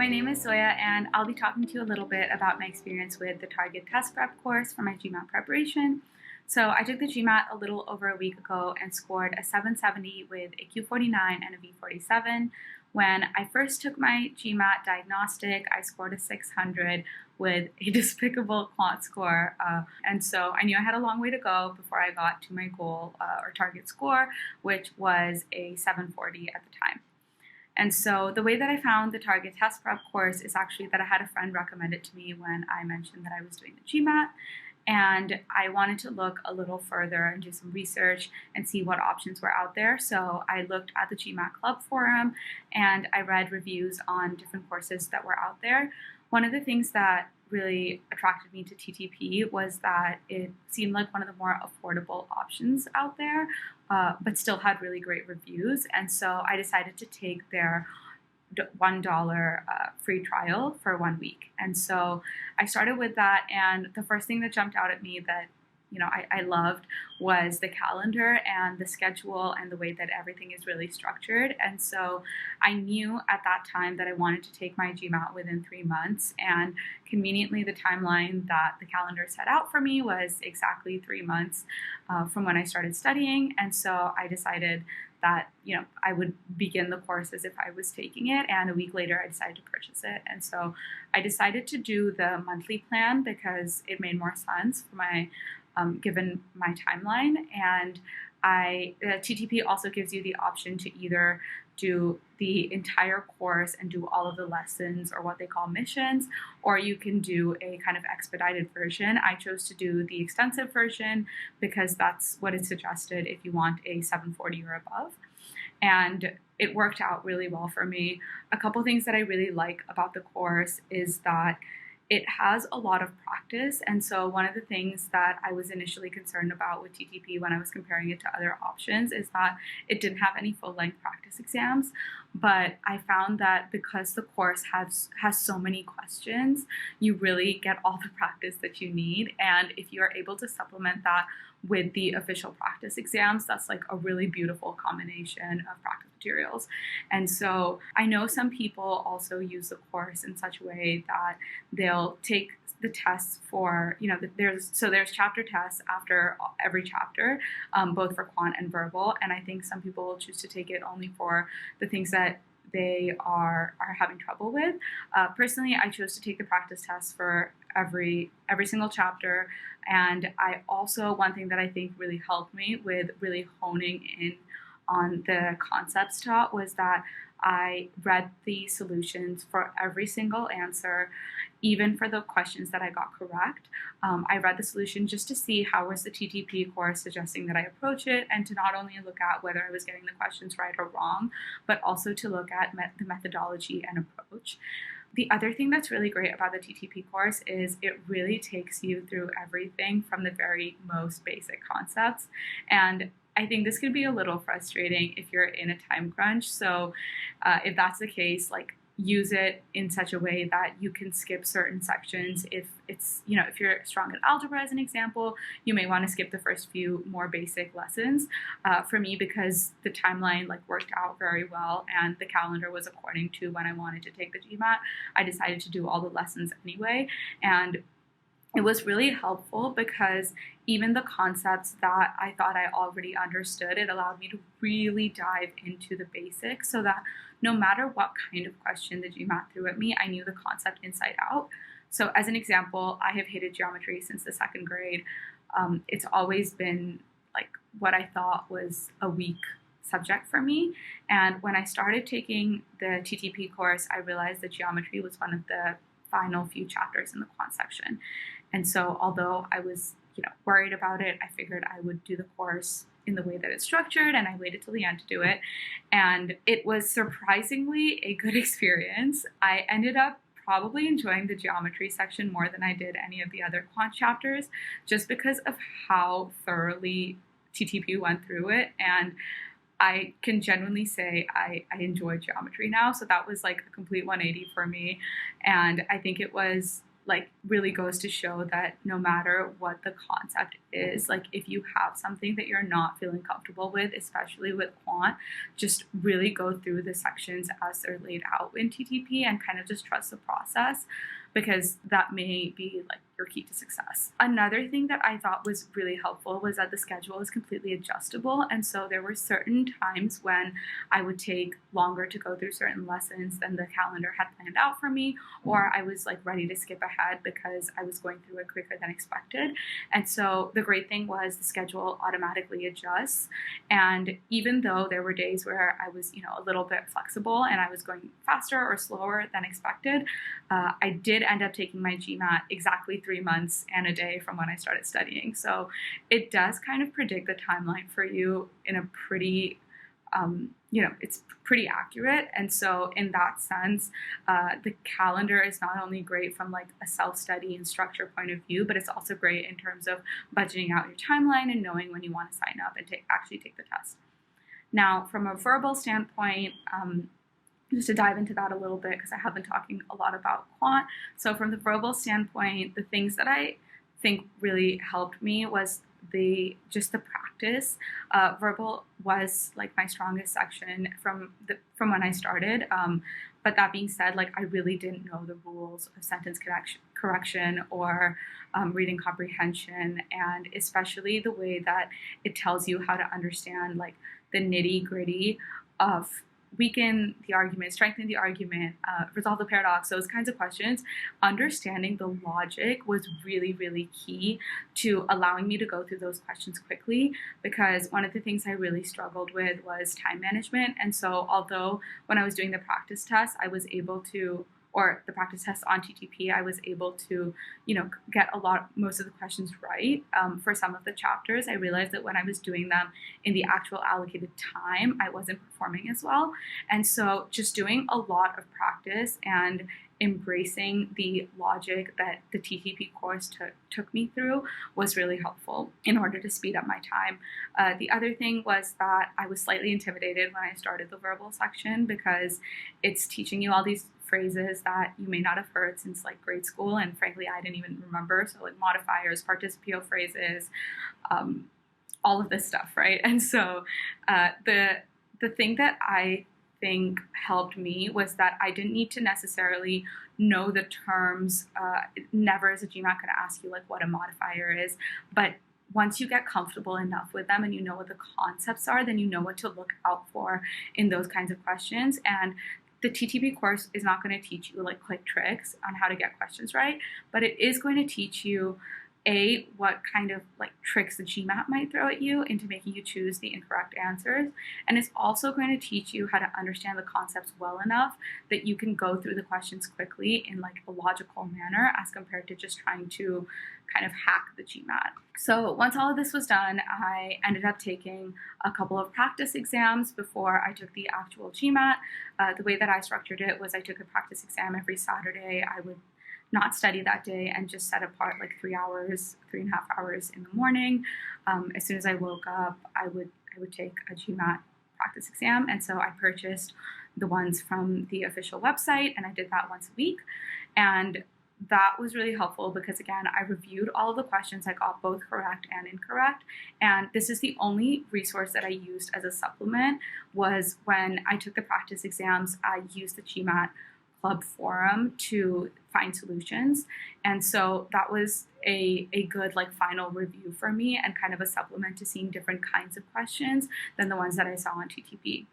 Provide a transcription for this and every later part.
My name is Zoya, and I'll be talking to you a little bit about my experience with the Target Test Prep course for my GMAT preparation. So I took the GMAT a little over a week ago and scored a 770 with a Q49 and a V47. When I first took my GMAT diagnostic, I scored a 600 with a despicable Quant score. And so I knew I had a long way to go before I got to my goal or target score, which was a 740 at the time. And so the way that I found the Target Test Prep course is actually that I had a friend recommend it to me when I mentioned that I was doing the GMAT. And I wanted to look a little further and do some research and see what options were out there. So I looked at the GMAT Club forum and I read reviews on different courses that were out there. One of the things that really attracted me to TTP was that it seemed like one of the more affordable options out there, but still had really great reviews. And so I decided to take their $1 free trial for 1 week. And so I started with that, and the first thing that jumped out at me that I loved was the calendar and the schedule and the way that everything is really structured. And so I knew at that time that I wanted to take my GMAT within 3 months, and conveniently the timeline that the calendar set out for me was exactly 3 months from when I started studying. And so I decided that I would begin the course as if I was taking it, and a week later I decided to purchase it. And so I decided to do the monthly plan because it made more sense for my given my timeline. And TTP also gives you the option to either do the entire course and do all of the lessons, or what they call missions, or you can do a kind of expedited version. I chose to do the extensive version because that's what is suggested if you want a 740 or above. And it worked out really well for me. A couple things that I really like about the course is that it has a lot of practice. And so one of the things that I was initially concerned about with TTP when I was comparing it to other options is that it didn't have any full-length practice exams. But I found that because the course has so many questions, you really get all the practice that you need. And if you are able to supplement that with the official practice exams, that's like a really beautiful combination of practice materials. And so I know some people also use the course in such a way that they'll take the tests for, there's chapter tests after every chapter, both for quant and verbal. And I think some people will choose to take it only for the things that they are having trouble with. Personally, I chose to take the practice tests for every single chapter. And I also, one thing that I think really helped me with really honing in on the concepts taught was that I read the solutions for every single answer, even for the questions that I got correct. I read the solution just to see how was the TTP course suggesting that I approach it, and to not only look at whether I was getting the questions right or wrong, but also to look at the methodology and approach. The other thing that's really great about the TTP course is it really takes you through everything from the very most basic concepts. And I think this could be a little frustrating if you're in a time crunch. So if that's the case, use it in such a way that you can skip certain sections. If if you're strong at algebra, as an example, you may want to skip the first few more basic lessons. For me, because the timeline worked out very well and the calendar was according to when I wanted to take the GMAT, I decided to do all the lessons anyway. And it was really helpful because even the concepts that I thought I already understood, it allowed me to really dive into the basics so that no matter what kind of question the GMAT threw at me, I knew the concept inside out. So as an example, I have hated geometry since the second grade. It's always been what I thought was a weak subject for me. And when I started taking the TTP course, I realized that geometry was one of the final few chapters in the quant section. And so although I was worried about it, I figured I would do the course in the way that it's structured, and I waited till the end to do it. And it was surprisingly a good experience. I ended up probably enjoying the geometry section more than I did any of the other quant chapters, just because of how thoroughly TTP went through it. And I can genuinely say I enjoy geometry now. So that was a complete 180 for me. And I think it was like really goes to show that no matter what the concept is, like if you have something that you're not feeling comfortable with, especially with quant, just really go through the sections as they're laid out in TTP and kind of just trust the process, because that may be like your key to success. Another thing that I thought was really helpful was that the schedule is completely adjustable. And so there were certain times when I would take longer to go through certain lessons than the calendar had planned out for me, or I was like ready to skip ahead because I was going through it quicker than expected. And so the great thing was the schedule automatically adjusts. And even though there were days where I was, a little bit flexible and I was going faster or slower than expected, I did end up taking my GMAT exactly 3 months and a day from when I started studying. So it does kind of predict the timeline for you in a pretty, it's pretty accurate. And so in that sense, the calendar is not only great from like a self-study and structure point of view, but it's also great in terms of budgeting out your timeline and knowing when you want to sign up and actually take the test. Now, from a verbal standpoint, just to dive into that a little bit, because I have been talking a lot about quant. So from the verbal standpoint, the things that I think really helped me was the practice. Verbal was like my strongest section from when I started. But that being said, like I really didn't know the rules of sentence correction or reading comprehension, and especially the way that it tells you how to understand like the nitty gritty of weaken the argument, strengthen the argument, resolve the paradox, those kinds of questions. Understanding the logic was really, really key to allowing me to go through those questions quickly, because one of the things I really struggled with was time management. And so although when I was doing the practice test, I was able to, or the practice test on TTP, I was able to, get most of the questions right. For some of the chapters, I realized that when I was doing them in the actual allocated time, I wasn't performing as well. And so just doing a lot of practice and embracing the logic that the TTP course took me through was really helpful in order to speed up my time. The other thing was that I was slightly intimidated when I started the verbal section, because it's teaching you all these phrases that you may not have heard since like grade school, and frankly I didn't even remember. So like modifiers, participio phrases, all of this stuff, right? And so the thing that I think helped me was that I didn't need to necessarily know the terms. Never is a GMAT going to ask you like what a modifier is, but once you get comfortable enough with them and you know what the concepts are, then you know what to look out for in those kinds of questions. And the TTP course is not going to teach you like quick tricks on how to get questions right, but it is going to teach you what kind of like tricks the GMAT might throw at you into making you choose the incorrect answers. And it's also going to teach you how to understand the concepts well enough that you can go through the questions quickly in like a logical manner, as compared to just trying to kind of hack the GMAT. So once all of this was done, I ended up taking a couple of practice exams before I took the actual GMAT. The way that I structured it was I took a practice exam every Saturday. I would not study that day and just set apart like 3.5 hours in the morning. As soon as I woke up, I would take a GMAT practice exam. And so I purchased the ones from the official website, and I did that once a week. And that was really helpful because, again, I reviewed all of the questions. I got both correct and incorrect. And this is the only resource that I used as a supplement. Was when I took the practice exams, I used the GMAT Club forum to find solutions. And so that was a good like final review for me, and kind of a supplement to seeing different kinds of questions than the ones that I saw on TTP.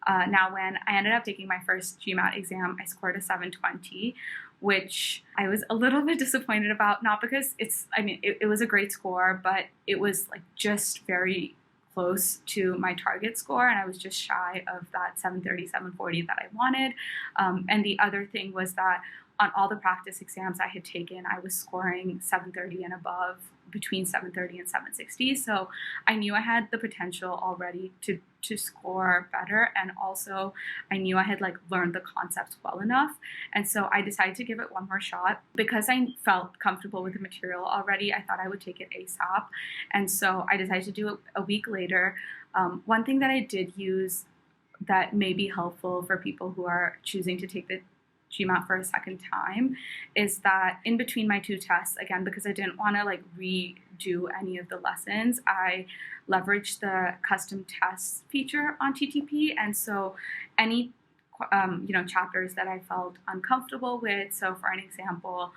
Now, when I ended up taking my first GMAT exam, I scored a 720, which I was a little bit disappointed about, not because it was a great score, but it was like just very close to my target score, and I was just shy of that 730, 740 that I wanted. And the other thing was that on all the practice exams I had taken, I was scoring 730 and above, between 730 and 760. So I knew I had the potential already to score better. And also I knew I had like learned the concepts well enough. And so I decided to give it one more shot. Because I felt comfortable with the material already, I thought I would take it ASAP. And so I decided to do it a week later. One thing that I did use that may be helpful for people who are choosing to take the GMAT for a second time is that in between my two tests, again, because I didn't want to like redo any of the lessons, I leveraged the custom tests feature on TTP. And so any chapters that I felt uncomfortable with. So for an example,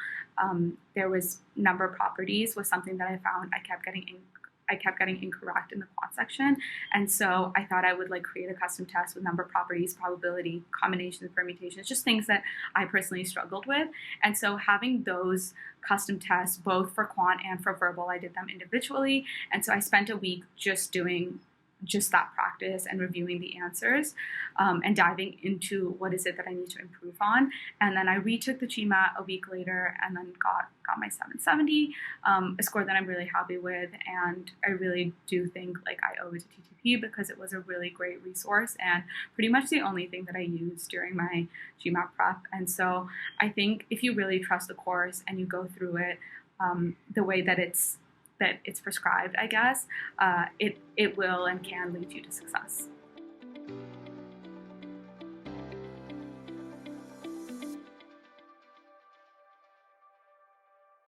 there was number properties was something that I found I kept getting incorrect in the quant section. And so I thought I would like create a custom test with number properties, probability, combinations, permutations, just things that I personally struggled with. And so having those custom tests, both for quant and for verbal, I did them individually. And so I spent a week just doing just that practice and reviewing the answers and diving into what is it that I need to improve on. And then I retook the GMAT a week later and then got my 770, a score that I'm really happy with. And I really do think like I owe it to TTP because it was a really great resource and pretty much the only thing that I used during my GMAT prep. And so I think if you really trust the course and you go through it the way that it's prescribed, I guess, it will and can lead you to success.